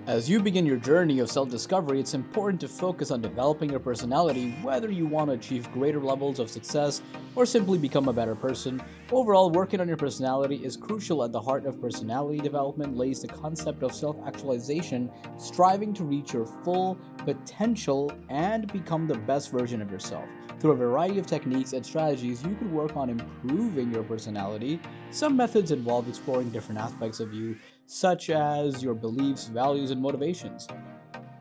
As you begin your journey of self discovery, it's important to focus on developing your personality, whether you want to achieve greater levels of success or simply become a better person. Overall, working on your personality is crucial. At the heart of personality development lays the concept of self actualization, striving to reach your full potential and become the best version of yourself. Through a variety of techniques and strategies, you can work on improving your personality. Some methods involve exploring different aspects of you, such as your beliefs, values, and motivations.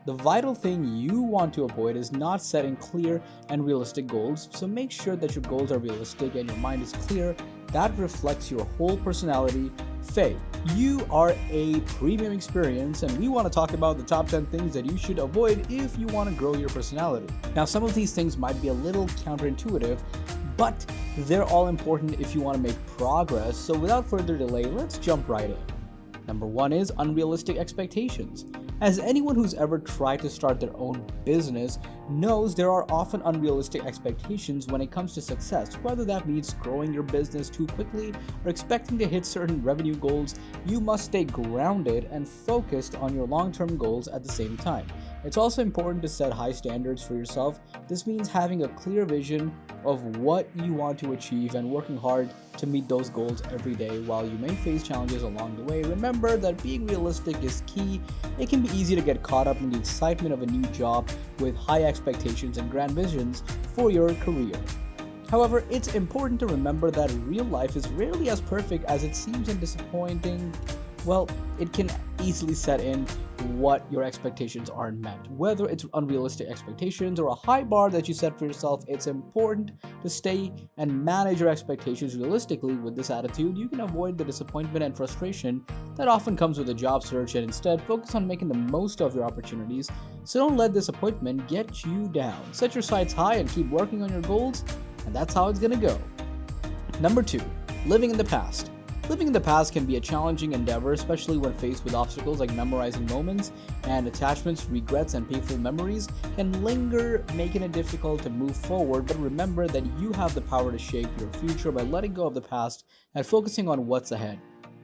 The vital thing you want to avoid is not setting clear and realistic goals, so make sure that your goals are realistic and your mind is clear. That reflects your whole personality. Faye, you are a premium experience, and we want to talk about the top 10 things that you should avoid if you want to grow your personality. Now, some of these things might be a little counterintuitive, but they're all important if you want to make progress. So, without further delay, let's jump right in. Number one is unrealistic expectations. As anyone who's ever tried to start their own business knows, there are often unrealistic expectations when it comes to success. Whether that means growing your business too quickly or expecting to hit certain revenue goals, you must stay grounded and focused on your long-term goals at the same time. It's also important to set high standards for yourself. This means having a clear vision of what you want to achieve and working hard to meet those goals every day. While you may face challenges along the way, remember that being realistic is key. It can be easy to get caught up in the excitement of a new job with high expectations and grand visions for your career. However, it's important to remember that real life is rarely as perfect as it seems, and disappointing, well, it can easily set in what your expectations aren't met. Whether it's unrealistic expectations or a high bar that you set for yourself, it's important to stay and manage your expectations realistically. With this attitude, you can avoid the disappointment and frustration that often comes with a job search and instead focus on making the most of your opportunities. So don't let disappointment get you down. Set your sights high and keep working on your goals, and that's how it's gonna go. Number two, living in the past. Living in the past can be a challenging endeavor, especially when faced with obstacles like memorizing moments and attachments. Regrets and painful memories can linger, making it difficult to move forward. But remember that you have the power to shape your future by letting go of the past and focusing on what's ahead.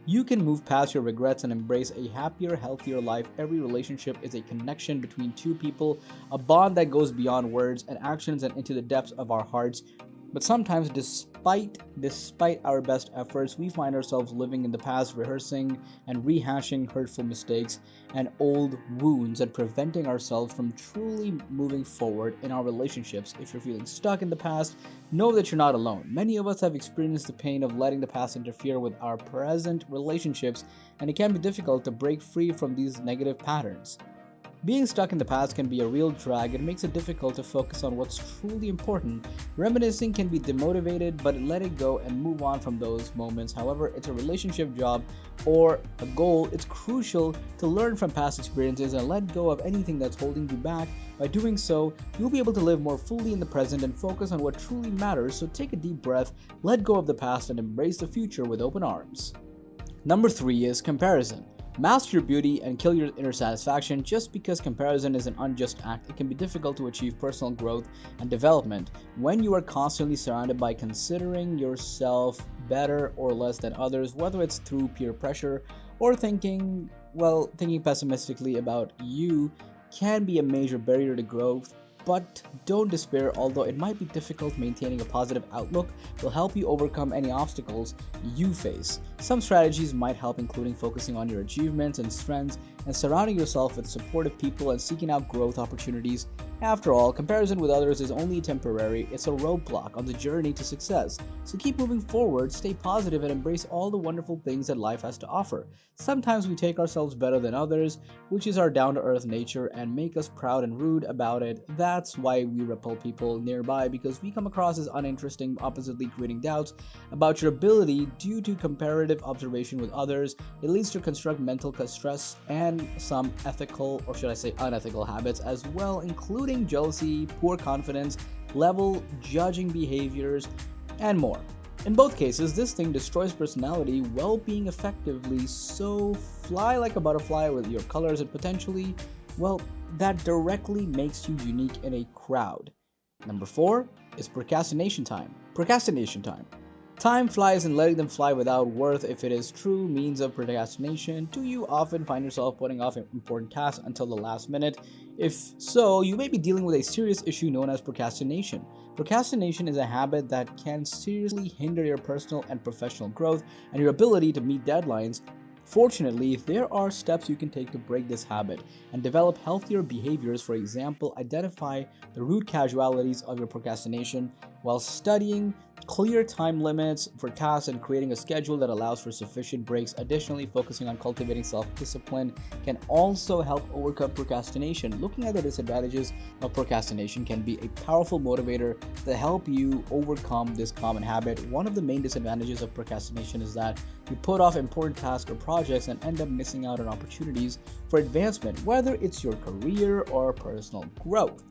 You can move past your regrets and embrace a happier, healthier life. Every relationship is a connection between two people, a bond that goes beyond words and actions and into the depths of our hearts. But sometimes, despite our best efforts, we find ourselves living in the past, rehearsing and rehashing hurtful mistakes and old wounds, and preventing ourselves from truly moving forward in our relationships. If you're feeling stuck in the past, know that you're not alone. Many of us have experienced the pain of letting the past interfere with our present relationships, and it can be difficult to break free from these negative patterns. Being stuck in the past can be a real drag. It makes it difficult to focus on what's truly important. Reminiscing can be demotivated, but let it go and move on from those moments. However, it's a relationship, job, or a goal. It's crucial to learn from past experiences and let go of anything that's holding you back. By doing so, you'll be able to live more fully in the present and focus on what truly matters. So take a deep breath, let go of the past, and embrace the future with open arms. Number three is comparison. Master your beauty and kill your inner satisfaction. Just because comparison is an unjust act, it can be difficult to achieve personal growth and development when you are constantly surrounded by considering yourself better or less than others, whether it's through peer pressure or thinking pessimistically about you can be a major barrier to growth. But don't despair. Although it might be difficult, maintaining a positive outlook will help you overcome any obstacles you face. Some strategies might help, including focusing on your achievements and strengths and surrounding yourself with supportive people and seeking out growth opportunities. After all, comparison with others is only temporary. It's a roadblock on the journey to success. So keep moving forward, stay positive, and embrace all the wonderful things that life has to offer. Sometimes we take ourselves better than others, which is our down-to-earth nature, and make us proud and rude about it. That's why we repel people nearby, because we come across as uninteresting, oppositely creating doubts about your ability due to comparative observation with others. It leads to construct mental stress and some ethical, or should I say unethical habits as well, including jealousy, poor confidence level, judging behaviors, and more. In both cases, this thing destroys personality while being effectively. So fly like a butterfly with your colors and potentially, well, that directly makes you unique in a crowd. Number four is procrastination time. Time flies, and letting them fly without worth, if it is true means of procrastination. Do you often find yourself putting off important tasks until the last minute? If so, you may be dealing with a serious issue known as procrastination. Procrastination is a habit that can seriously hinder your personal and professional growth and your ability to meet deadlines. Fortunately, there are steps you can take to break this habit and develop healthier behaviors. For example, identify the root casualties of your procrastination while studying clear time limits for tasks and creating a schedule that allows for sufficient breaks. Additionally, focusing on cultivating self-discipline can also help overcome procrastination. Looking at the disadvantages of procrastination can be a powerful motivator to help you overcome this common habit. One of the main disadvantages of procrastination is that you put off important tasks or projects and end up missing out on opportunities for advancement, whether it's your career or personal growth.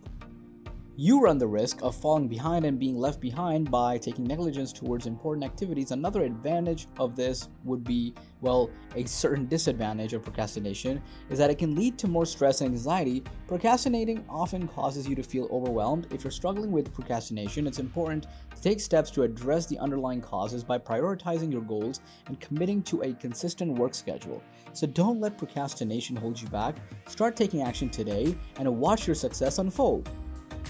You run the risk of falling behind and being left behind by taking negligence towards important activities. Another advantage of this would be, a certain disadvantage of procrastination is that it can lead to more stress and anxiety. Procrastinating often causes you to feel overwhelmed. If you're struggling with procrastination, it's important to take steps to address the underlying causes by prioritizing your goals and committing to a consistent work schedule. So don't let procrastination hold you back. Start taking action today and watch your success unfold.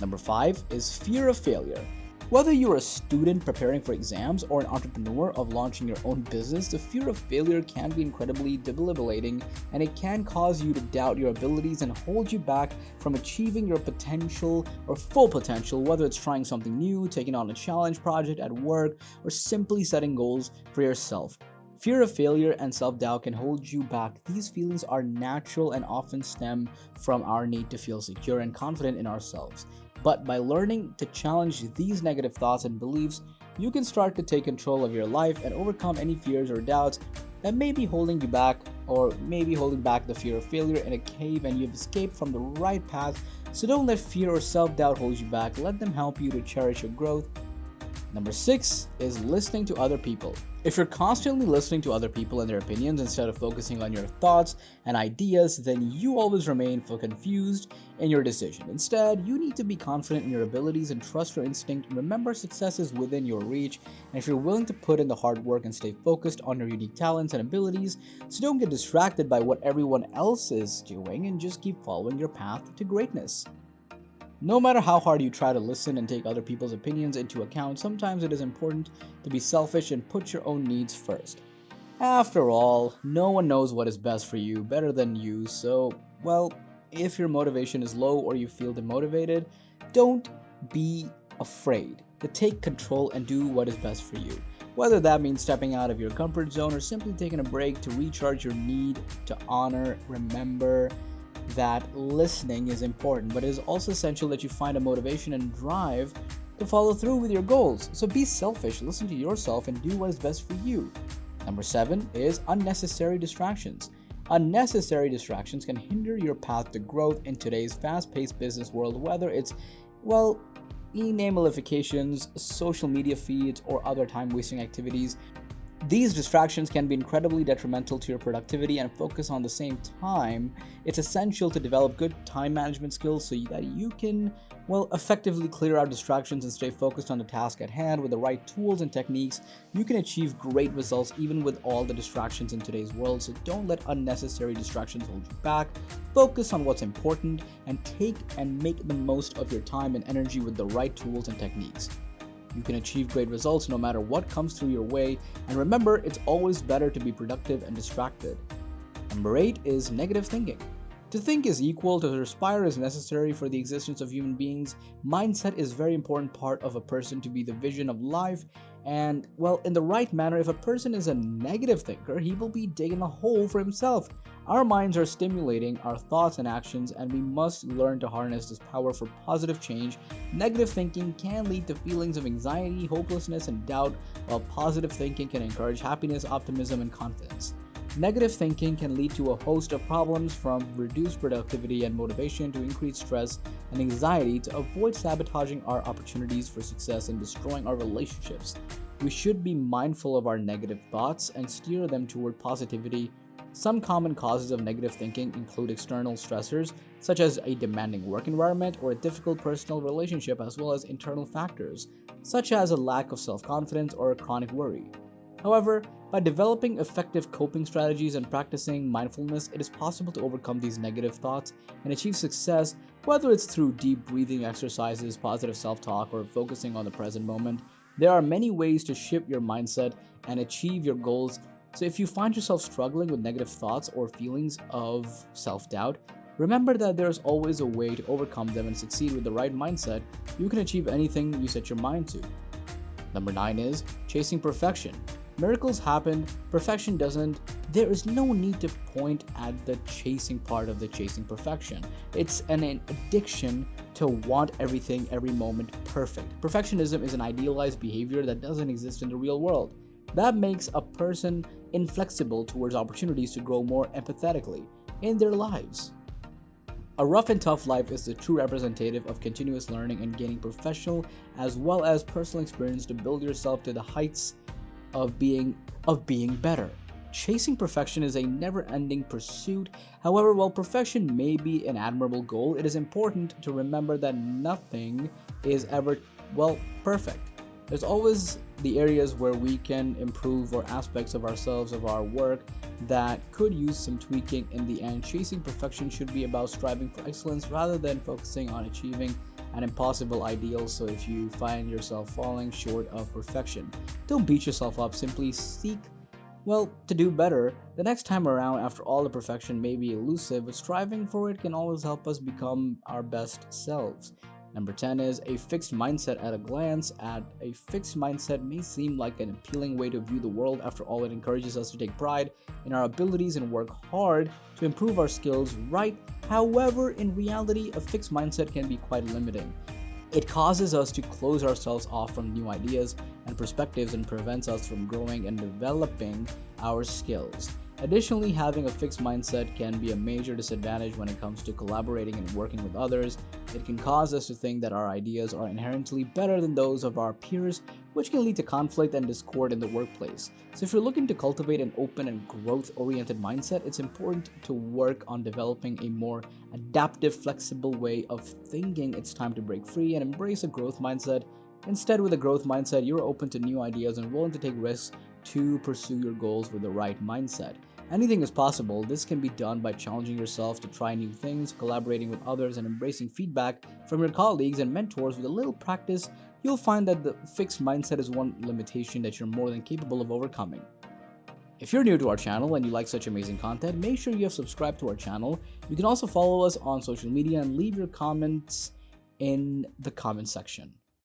Number 5 is fear of failure. Whether you're a student preparing for exams or an entrepreneur of launching your own business, the fear of failure can be incredibly debilitating, and it can cause you to doubt your abilities and hold you back from achieving your potential or full potential, whether it's trying something new, taking on a challenge project at work, or simply setting goals for yourself. Fear of failure and self-doubt can hold you back. These feelings are natural and often stem from our need to feel secure and confident in ourselves. But by learning to challenge these negative thoughts and beliefs, you can start to take control of your life and overcome any fears or doubts that may be holding you back, or maybe holding back the fear of failure in a cave and you've escaped from the right path. So don't let fear or self-doubt hold you back. Let them help you to cherish your growth. Number 6 is listening to other people. If you're constantly listening to other people and their opinions instead of focusing on your thoughts and ideas, then you always remain confused in your decision. Instead, you need to be confident in your abilities and trust your instinct. Remember, success is within your reach, and if you're willing to put in the hard work and stay focused on your unique talents and abilities, so don't get distracted by what everyone else is doing and just keep following your path to greatness. No matter how hard you try to listen and take other people's opinions into account, sometimes it is important to be selfish and put your own needs first. After all, no one knows what is best for you better than you, so, if your motivation is low or you feel demotivated, don't be afraid to take control and do what is best for you. Whether that means stepping out of your comfort zone or simply taking a break to recharge your need to honor, remember that listening is important, but it is also essential that you find a motivation and drive to follow through with your goals. So be selfish, listen to yourself, and do what is best for you. Number 7 is unnecessary distractions. Unnecessary distractions can hinder your path to growth in today's fast-paced business world, whether it's, email notifications, social media feeds, or other time-wasting activities. These distractions can be incredibly detrimental to your productivity and focus. On the same time, it's essential to develop good time management skills so that you can, effectively clear out distractions and stay focused on the task at hand. With the right tools and techniques, you can achieve great results even with all the distractions in today's world. So don't let unnecessary distractions hold you back. Focus on what's important and make the most of your time and energy with the right tools and techniques. You can achieve great results no matter what comes through your way, and remember, it's always better to be productive and distracted. Number 8 is negative thinking. To think is equal to aspire is necessary for the existence of human beings. Mindset is a very important part of a person to be the vision of life, and in the right manner. If a person is a negative thinker, he will be digging a hole for himself. Our minds are stimulating our thoughts and actions, and we must learn to harness this power for positive change. Negative thinking can lead to feelings of anxiety, hopelessness, and doubt, while positive thinking can encourage happiness, optimism, and confidence. Negative thinking can lead to a host of problems, from reduced productivity and motivation to increased stress and anxiety. To avoid sabotaging our opportunities for success and destroying our relationships, we should be mindful of our negative thoughts and steer them toward positivity Some common causes of negative thinking include external stressors, such as a demanding work environment or a difficult personal relationship, as well as internal factors, such as a lack of self-confidence or a chronic worry. However, by developing effective coping strategies and practicing mindfulness, it is possible to overcome these negative thoughts and achieve success, whether it's through deep breathing exercises, positive self-talk, or focusing on the present moment. There are many ways to shift your mindset and achieve your goals. So if you find yourself struggling with negative thoughts or feelings of self-doubt, remember that there's always a way to overcome them and succeed. With the right mindset, you can achieve anything you set your mind to. Number 9 is chasing perfection. Miracles happen, perfection doesn't. There is no need to point at the chasing part of the chasing perfection. It's an addiction to want everything every moment perfect. Perfectionism is an idealized behavior that doesn't exist in the real world. That makes a person inflexible towards opportunities to grow more empathetically in their lives. A rough and tough life is the true representative of continuous learning and gaining professional as well as personal experience to build yourself to the heights of being better. Chasing perfection is a never-ending pursuit. However, while perfection may be an admirable goal, it is important to remember that nothing is ever, perfect. There's always the areas where we can improve, or aspects of ourselves, of our work, that could use some tweaking. In the end, chasing perfection should be about striving for excellence rather than focusing on achieving an impossible ideal. So if you find yourself falling short of perfection, don't beat yourself up. Simply seek, to do better the next time around. After all, the perfection may be elusive, but striving for it can always help us become our best selves. Number 10 is a fixed mindset at a glance. A fixed mindset may seem like an appealing way to view the world. After all, it encourages us to take pride in our abilities and work hard to improve our skills, right? However, in reality, a fixed mindset can be quite limiting. It causes us to close ourselves off from new ideas and perspectives and prevents us from growing and developing our skills. Additionally, having a fixed mindset can be a major disadvantage when it comes to collaborating and working with others. It can cause us to think that our ideas are inherently better than those of our peers, which can lead to conflict and discord in the workplace. So if you're looking to cultivate an open and growth-oriented mindset, it's important to work on developing a more adaptive, flexible way of thinking. It's time to break free and embrace a growth mindset. Instead, with a growth mindset, you're open to new ideas and willing to take risks to pursue your goals with the right mindset. Anything is possible. This can be done by challenging yourself to try new things, collaborating with others, and embracing feedback from your colleagues and mentors. With a little practice, you'll find that the fixed mindset is one limitation that you're more than capable of overcoming. If you're new to our channel and you like such amazing content, make sure you have subscribed to our channel. You can also follow us on social media and leave your comments in the comment section.